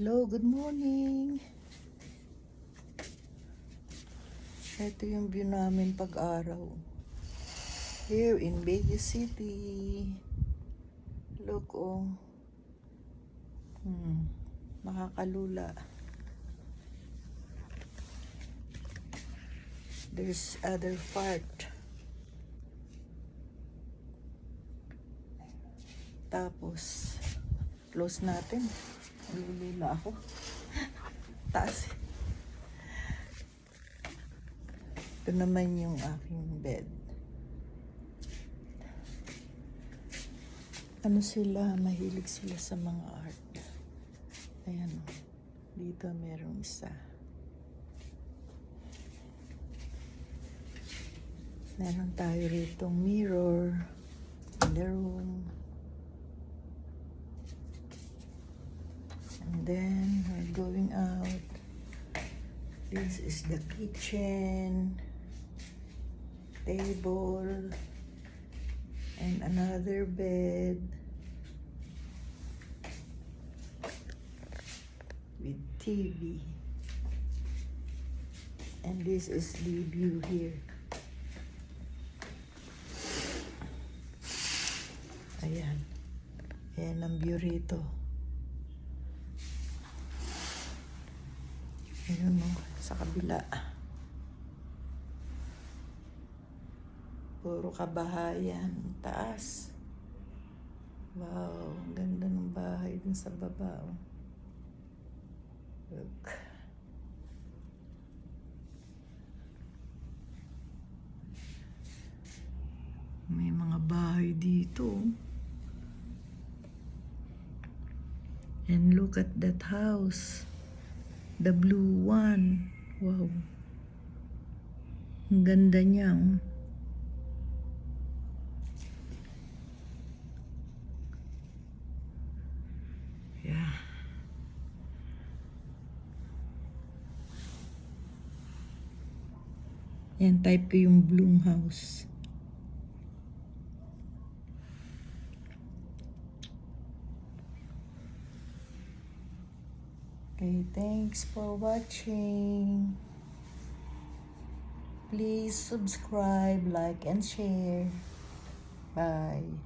Hello, good morning. Ito yung view namin pag-araw. Here in Baguio City. Look, oh. Makakalula. There's other part. Tapos, close natin. Nalulula ako. Taas. Ito naman yung aking bed. Ano sila? Mahilig sila sa mga art. Ayan. Dito merong isa. Meron tayo rito mirror in the room. And then we're going out. This is the kitchen, table, and another bed with TV. And this is the view here. Ayan. Ayan ang view rito. Ayun o, sa kabila. Puro kabahayan. Taas. Wow, ang ganda ng bahay dun sa baba. Oh. Look. May mga bahay dito. And look at that house. The blue one. Wow. Ang ganda niya. Oh. Yeah. Yan, type ko yung blue house. Okay, thanks for watching. Please subscribe, like, and share. Bye.